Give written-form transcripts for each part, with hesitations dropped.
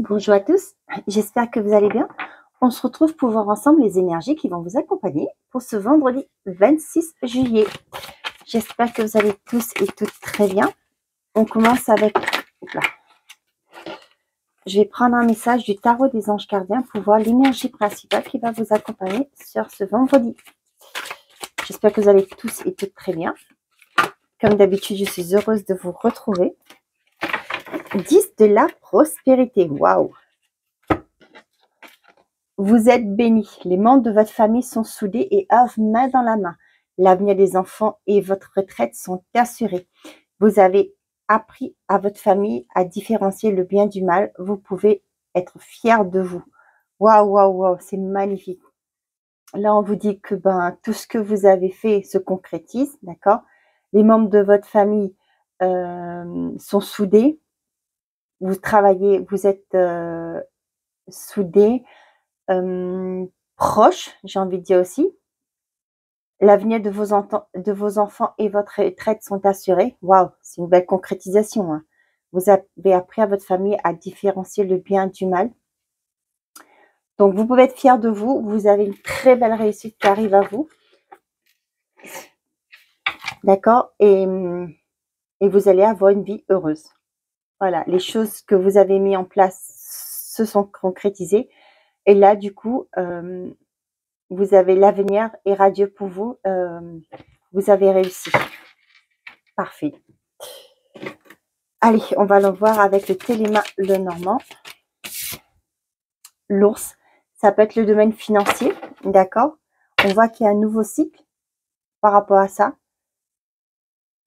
Bonjour à tous, j'espère que vous allez bien. On se retrouve pour voir ensemble les énergies qui vont vous accompagner pour ce vendredi 26 juillet. J'espère que vous allez tous et toutes très bien. On commence avec... Là. Je vais prendre un message du tarot des anges gardiens pour voir l'énergie principale qui va vous accompagner sur ce vendredi. J'espère que vous allez tous et toutes très bien. Comme d'habitude, je suis heureuse de vous retrouver. 10 de la prospérité. Waouh! Vous êtes bénis. Les membres de votre famille sont soudés et œuvrent main dans la main. L'avenir des enfants et votre retraite sont assurés. Vous avez appris à votre famille à différencier le bien du mal. Vous pouvez être fiers de vous. Waouh, waouh, waouh, c'est magnifique. Là, on vous dit que tout ce que vous avez fait se concrétise, d'accord? Les membres de votre famille sont soudés. Vous travaillez, vous êtes soudés. Proche, j'ai envie de dire aussi. L'avenir de vos enfants et votre retraite sont assurés. Waouh, c'est une belle concrétisation. Hein. Vous avez appris à votre famille à différencier le bien du mal. Donc, vous pouvez être fiers de vous. Vous avez une très belle réussite qui arrive à vous. D'accord, et vous allez avoir une vie heureuse. Voilà, les choses que vous avez mis en place se sont concrétisées. Et là, du coup, vous avez l'avenir est radieux pour vous. Vous avez réussi. Parfait. Allez, on va le voir avec le téléma le normand. L'ours, ça peut être le domaine financier, d'accord? On voit qu'il y a un nouveau cycle par rapport à ça.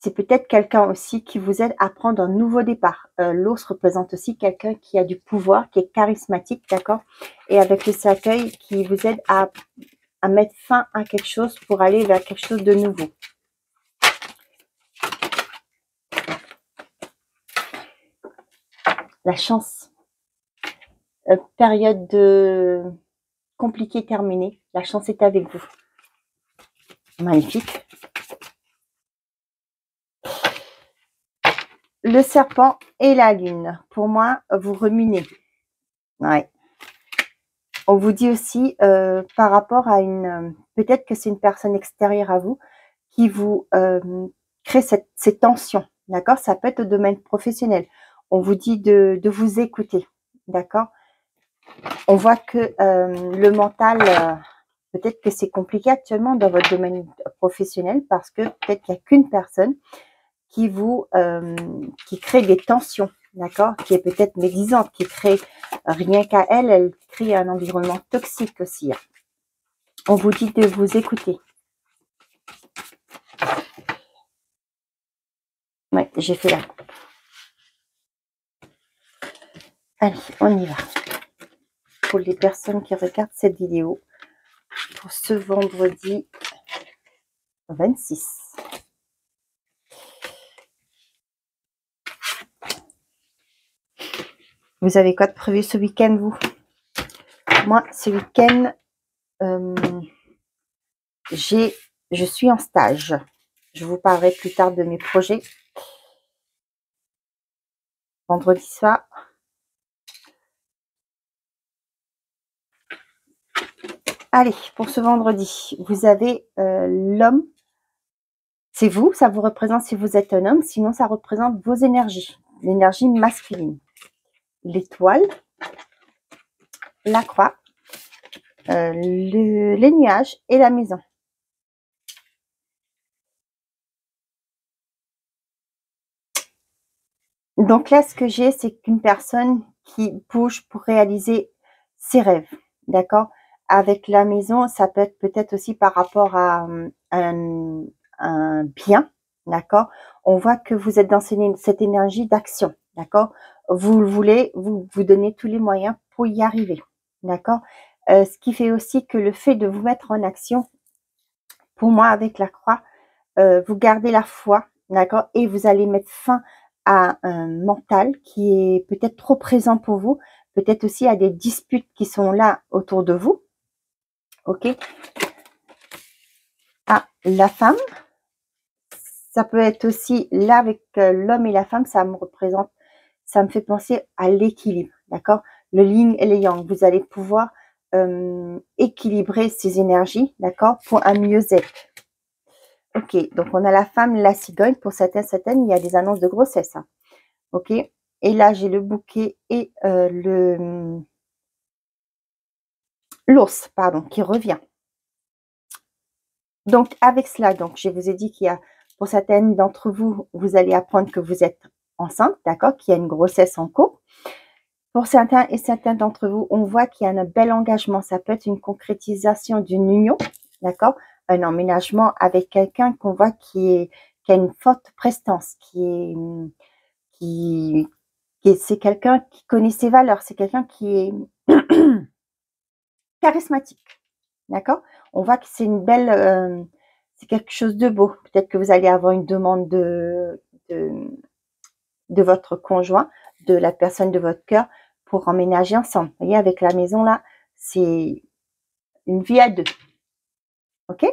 C'est peut-être quelqu'un aussi qui vous aide à prendre un nouveau départ. L'ours représente aussi quelqu'un qui a du pouvoir, qui est charismatique, d'accord? Et avec le cercueil qui vous aide à mettre fin à quelque chose pour aller vers quelque chose de nouveau. La chance. Période compliquée terminée. La chance est avec vous. Magnifique. Le serpent et la lune. Pour moi, vous ruminez. Ouais. On vous dit aussi par rapport à une... peut-être que c'est une personne extérieure à vous qui vous crée ces tensions. D'accord? Ça peut être au domaine professionnel. On vous dit de vous écouter. D'accord? On voit que le mental... peut-être que c'est compliqué actuellement dans votre domaine professionnel parce que peut-être qu'il n'y a qu'une personne qui vous qui crée des tensions, d'accord, qui est peut-être médisante, qui crée rien qu'à elle crée un environnement toxique aussi. On vous dit de vous écouter. Ouais, j'ai fait la coupe. Allez, on y va. Pour les personnes qui regardent cette vidéo, pour ce vendredi 26. Vous avez quoi de prévu ce week-end, vous? Moi, ce week-end, je suis en stage. Je vous parlerai plus tard de mes projets. Vendredi soir. Allez, pour ce vendredi, vous avez l'homme. C'est vous, ça vous représente si vous êtes un homme. Sinon, ça représente vos énergies. L'énergie masculine. L'étoile. La croix. Les nuages et la maison. Donc là, ce que j'ai, c'est qu'une personne qui bouge pour réaliser ses rêves. D'accord? Avec la maison, ça peut être peut-être aussi par rapport à un bien. D'accord? On voit que vous êtes dans cette énergie d'action. D'accord? Vous voulez, vous donnez tous les moyens pour y arriver. D'accord? Ce qui fait aussi que le fait de vous mettre en action, pour moi, avec la croix, vous gardez la foi. D'accord? Et vous allez mettre fin à un mental qui est peut-être trop présent pour vous, peut-être aussi à des disputes qui sont là autour de vous. Ok? Ah, la femme, ça peut être aussi là avec l'homme et la femme, ça me représente, ça me fait penser à l'équilibre, d'accord? le yin et le yang. Vous allez pouvoir équilibrer ces énergies, d'accord, pour un mieux-être. Ok, donc on a la femme, la cigogne. Pour certaines, il y a des annonces de grossesse. Hein. Ok, et là, j'ai le bouquet et l'ours, pardon, qui revient. Donc, avec cela, donc, je vous ai dit qu'il y a, pour certaines d'entre vous, vous allez apprendre que vous êtes enceinte, d'accord, qu'il y a une grossesse en cours. Pour certains et certaines d'entre vous, on voit qu'il y a un bel engagement. Ça peut être une concrétisation d'une union, d'accord, un emménagement avec quelqu'un qu'on voit qui a une forte prestance, c'est quelqu'un qui connaît ses valeurs, c'est quelqu'un qui est charismatique, d'accord. On voit que c'est une belle, c'est quelque chose de beau. Peut-être que vous allez avoir une demande de votre conjoint, de la personne de votre cœur, pour emménager ensemble. Vous voyez, avec la maison là, c'est une vie à deux. Ok?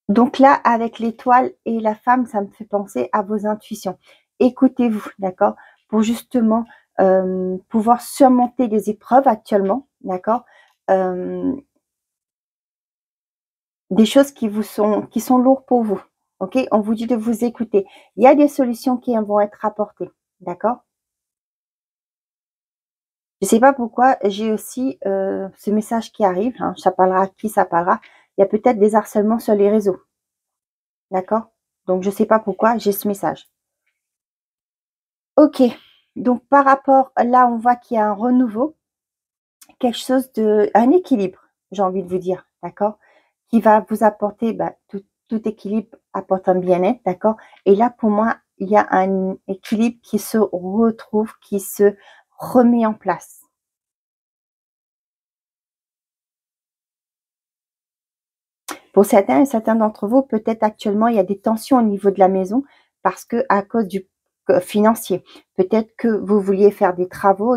Donc là, avec l'étoile et la femme, ça me fait penser à vos intuitions. Écoutez-vous, d'accord? Pour justement pouvoir surmonter des épreuves actuellement, d'accord? Des choses qui sont lourdes pour vous. Ok? On vous dit de vous écouter. Il y a des solutions qui vont être apportées, d'accord? Je ne sais pas pourquoi, j'ai aussi ce message qui arrive, hein, ça parlera à qui ça parlera. Il y a peut-être des harcèlements sur les réseaux. D'accord? Donc, je ne sais pas pourquoi j'ai ce message. Ok. Donc, par rapport, là, on voit qu'il y a un renouveau, quelque chose un équilibre, j'ai envie de vous dire. D'accord? Qui va vous apporter, tout équilibre apporte un bien-être. D'accord? Et là, pour moi, il y a un équilibre qui se retrouve, qui se remet en place. Pour certains et certains d'entre vous, peut-être actuellement, il y a des tensions au niveau de la maison parce que à cause du financier. Peut-être que vous vouliez faire des travaux,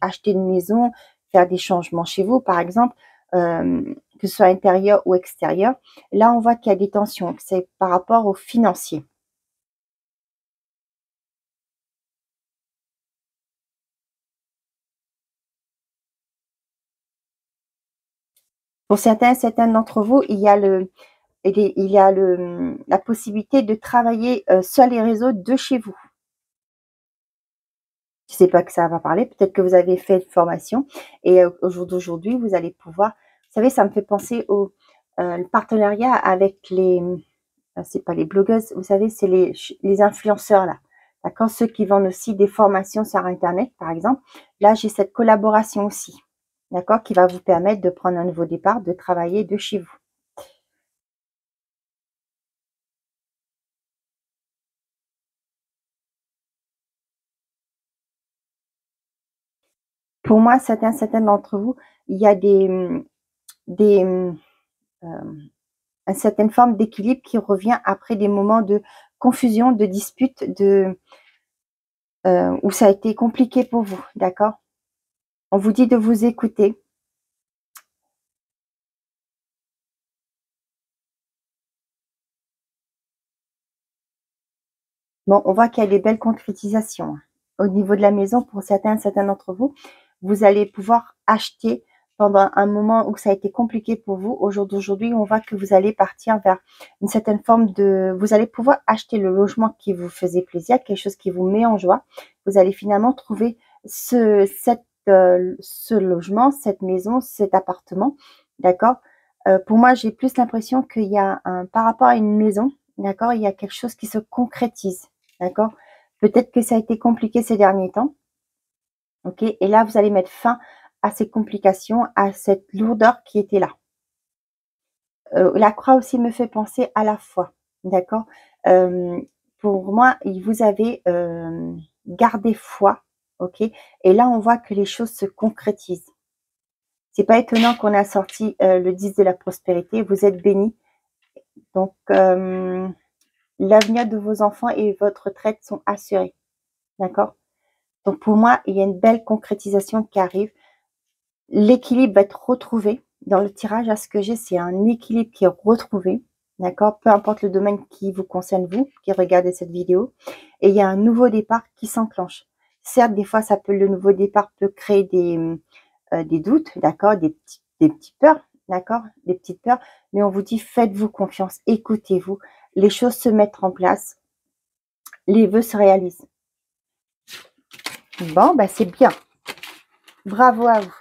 acheter une maison, faire des changements chez vous, par exemple, que ce soit intérieur ou extérieur. Là, on voit qu'il y a des tensions. C'est par rapport au financier. Pour certains et certaines d'entre vous, il y a la possibilité de travailler sur les réseaux de chez vous. Je ne sais pas que ça va parler, peut-être que vous avez fait une formation et au jour d'aujourd'hui, vous allez pouvoir, vous savez, ça me fait penser au le partenariat avec c'est pas les blogueuses, vous savez, c'est les influenceurs là, d'accord, ceux qui vendent aussi des formations sur internet, par exemple. Là, j'ai cette collaboration aussi, d'accord, qui va vous permettre de prendre un nouveau départ, de travailler de chez vous. Pour moi, certains d'entre vous, il y a une certaine forme d'équilibre qui revient après des moments de confusion, de dispute, où ça a été compliqué pour vous, d'accord? On vous dit de vous écouter. Bon, on voit qu'il y a des belles concrétisations. Au niveau de la maison, pour certains d'entre vous, vous allez pouvoir acheter pendant un moment où ça a été compliqué pour vous. Au jour d'aujourd'hui, on voit que vous allez partir vers une certaine forme vous allez pouvoir acheter le logement qui vous faisait plaisir, quelque chose qui vous met en joie. Vous allez finalement trouver ce logement, cette maison, cet appartement, d'accord? Pour moi, j'ai plus l'impression qu'il y a par rapport à une maison, d'accord, il y a quelque chose qui se concrétise. D'accord? Peut-être que ça a été compliqué ces derniers temps. Ok? Et là, vous allez mettre fin à ces complications, à cette lourdeur qui était là. La croix aussi me fait penser à la foi. D'accord? Pour moi, vous avez gardé foi. Ok? Et là, on voit que les choses se concrétisent. C'est pas étonnant qu'on a sorti le 10 de la prospérité. Vous êtes bénis. Donc, l'avenir de vos enfants et votre retraite sont assurés. D'accord? Donc pour moi, il y a une belle concrétisation qui arrive. L'équilibre va être retrouvé. Dans le tirage, à ce que j'ai, c'est un équilibre qui est retrouvé. d'accord? Peu importe le domaine qui vous concerne, vous, qui regardez cette vidéo. Et il y a un nouveau départ qui s'enclenche. Certes, des fois, le nouveau départ peut créer des doutes, d'accord? Des petites peurs, d'accord? Des petites peurs. Mais on vous dit, faites-vous confiance, écoutez-vous. Les choses se mettent en place. Les vœux se réalisent. Bon, ben c'est bien. Bravo à vous.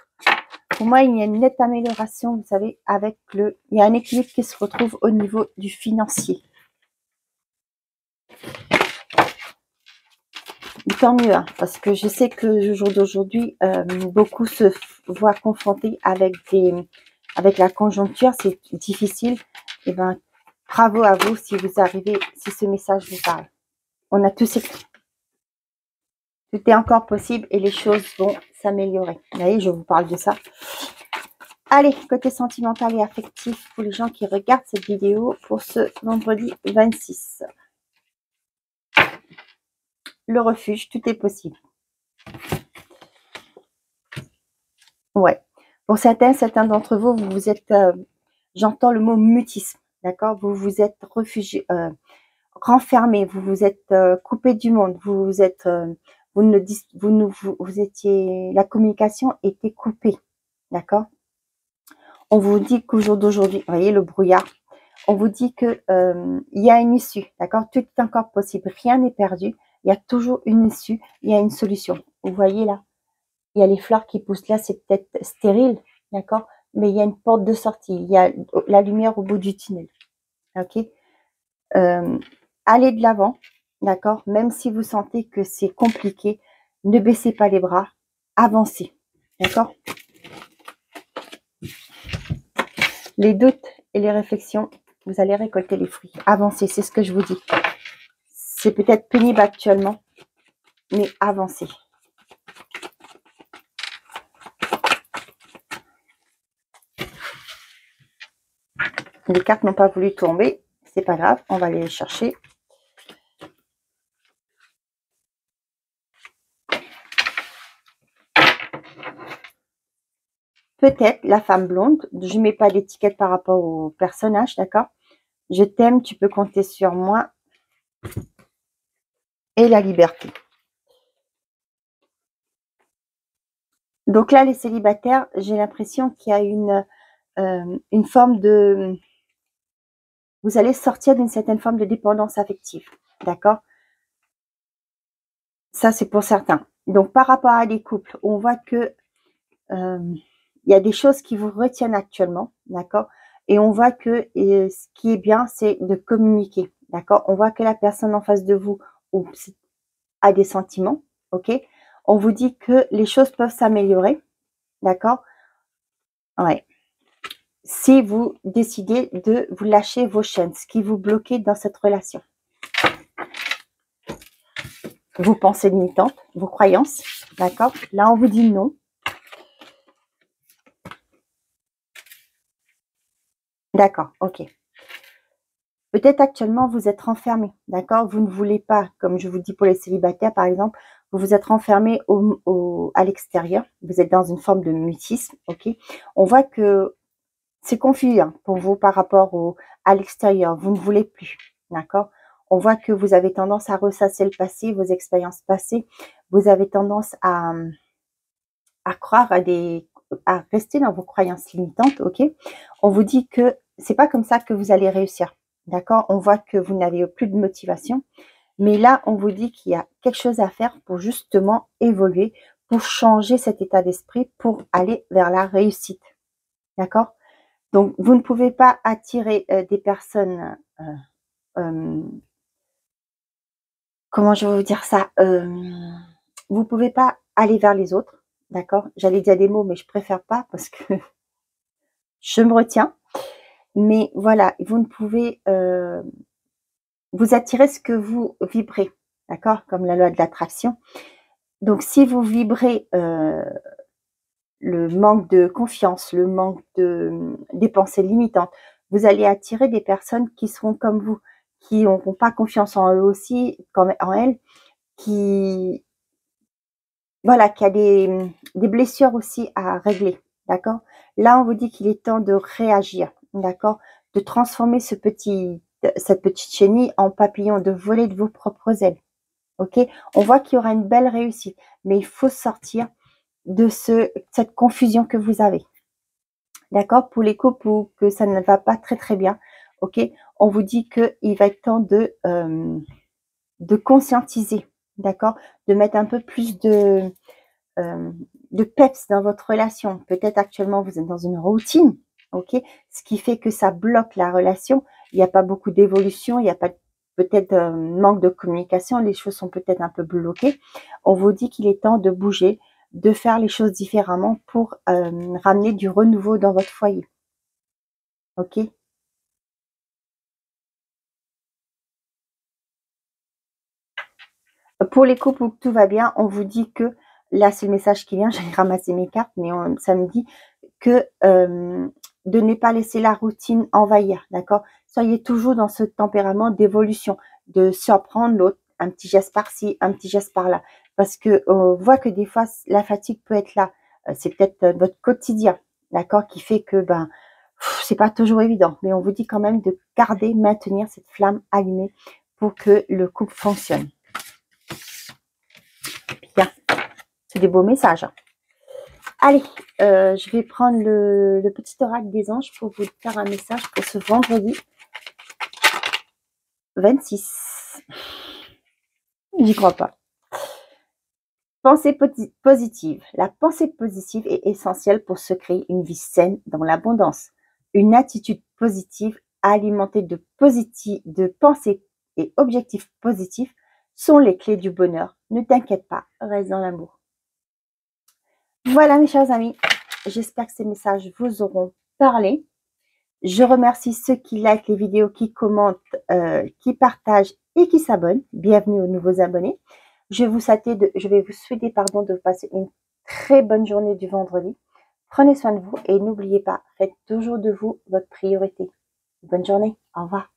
Pour moi, il y a une nette amélioration, vous savez, il y a un équilibre qui se retrouve au niveau du financier. Tant mieux, hein, parce que je sais que le jour d'aujourd'hui, beaucoup se voient confrontés avec la conjoncture, c'est difficile. Et ben, bravo à vous si vous arrivez, si ce message vous parle. On a tous écrit. Tout est encore possible et les choses vont s'améliorer. Vous voyez, je vous parle de ça. Allez, côté sentimental et affectif pour les gens qui regardent cette vidéo pour ce vendredi 26. Le refuge, tout est possible. Ouais. Pour certains d'entre vous, vous vous êtes, j'entends le mot mutisme, d'accord? Vous vous êtes réfugié, renfermé, vous vous êtes coupé du monde, vous êtes, vous étiez, la communication était coupée, d'accord? On vous dit qu'au jour d'aujourd'hui, vous voyez le brouillard, on vous dit que il y a une issue, d'accord? Tout est encore possible, rien n'est perdu, il y a toujours une issue, il y a une solution. Vous voyez là, il y a les fleurs qui poussent là, c'est peut-être stérile, d'accord? Mais il y a une porte de sortie, il y a la lumière au bout du tunnel, ok? Allez de l'avant, d'accord? Même si vous sentez que c'est compliqué, ne baissez pas les bras, avancez, d'accord? Les doutes et les réflexions, vous allez récolter les fruits. Avancez, c'est ce que je vous dis. C'est peut-être pénible actuellement, mais avancez. Les cartes n'ont pas voulu tomber, c'est pas grave, on va aller les chercher. Peut-être la femme blonde, je ne mets pas d'étiquette par rapport au personnage, d'accord? Je t'aime, tu peux compter sur moi. Et la liberté. Donc là, les célibataires, j'ai l'impression qu'il y a une forme de... Vous allez sortir d'une certaine forme de dépendance affective, d'accord? Ça, c'est pour certains. Donc, par rapport à des couples, on voit que il y a des choses qui vous retiennent actuellement, d'accord? Et on voit que ce qui est bien, c'est de communiquer, d'accord? On voit que la personne en face de vous a des sentiments, ok? On vous dit que les choses peuvent s'améliorer, d'accord? Ouais. Si vous décidez de vous lâcher vos chaînes, ce qui vous bloquait dans cette relation. Vos pensées limitantes, vos croyances, d'accord? Là, on vous dit non. D'accord, ok. Peut-être actuellement, vous êtes renfermé, d'accord? Vous ne voulez pas, comme je vous dis pour les célibataires, par exemple, vous vous êtes renfermé à l'extérieur. Vous êtes dans une forme de mutisme, ok? On voit que c'est confus hein, pour vous par rapport à l'extérieur. Vous ne voulez plus, d'accord? On voit que vous avez tendance à ressasser le passé, vos expériences passées. Vous avez tendance à croire à rester dans vos croyances limitantes, ok? On vous dit que c'est pas comme ça que vous allez réussir, d'accord? On voit que vous n'avez plus de motivation, mais là, on vous dit qu'il y a quelque chose à faire pour justement évoluer, pour changer cet état d'esprit, pour aller vers la réussite, d'accord? Donc, vous ne pouvez pas attirer des personnes, comment je vais vous dire ça? Vous ne pouvez pas aller vers les autres, d'accord? J'allais dire des mots, mais je préfère pas parce que je me retiens. Mais voilà, vous ne pouvez vous attirer ce que vous vibrez, d'accord? Comme la loi de l'attraction. Donc, si vous vibrez le manque de confiance, le manque des pensées limitantes, vous allez attirer des personnes qui seront comme vous, qui n'auront pas confiance en eux aussi, en elles, qui voilà, qui a des blessures aussi à régler, d'accord? Là, on vous dit qu'il est temps de réagir, d'accord? de transformer cette petite chenille en papillon, de voler de vos propres ailes. Ok, on voit qu'il y aura une belle réussite, mais il faut sortir de cette confusion que vous avez. D'accord? Pour les couples où que ça ne va pas très très bien, ok, on vous dit qu'il va être temps de conscientiser, d'accord? De mettre un peu plus de peps dans votre relation. Peut-être actuellement vous êtes dans une routine, ok, ce qui fait que ça bloque la relation. Il n'y a pas beaucoup d'évolution, il n'y a pas peut-être manque de communication, les choses sont peut-être un peu bloquées. On vous dit qu'il est temps de bouger, de faire les choses différemment pour ramener du renouveau dans votre foyer. Ok? Pour les couples où tout va bien, on vous dit que, là c'est le message qui vient, j'ai ramassé mes cartes, mais ça me dit que de ne pas laisser la routine envahir, d'accord? Soyez toujours dans ce tempérament d'évolution, de surprendre l'autre, un petit geste par-ci, un petit geste par-là. Parce que on voit que des fois, la fatigue peut être là. C'est peut-être votre quotidien, d'accord, qui fait que c'est pas toujours évident. Mais on vous dit quand même de garder, maintenir cette flamme allumée pour que le couple fonctionne. Bien, c'est des beaux messages. Allez, je vais prendre le petit oracle des anges pour vous faire un message pour ce vendredi 26. J'y crois pas. Pensée positive. La pensée positive est essentielle pour se créer une vie saine dans l'abondance. Une attitude positive alimentée de pensées et objectifs positifs sont les clés du bonheur. Ne t'inquiète pas, reste dans l'amour. Voilà mes chers amis, j'espère que ces messages vous auront parlé. Je remercie ceux qui likent les vidéos, qui commentent, qui partagent et qui s'abonnent. Bienvenue aux nouveaux abonnés. Je vais vous souhaiter de passer une très bonne journée du vendredi. Prenez soin de vous et n'oubliez pas, faites toujours de vous votre priorité. Bonne journée, au revoir.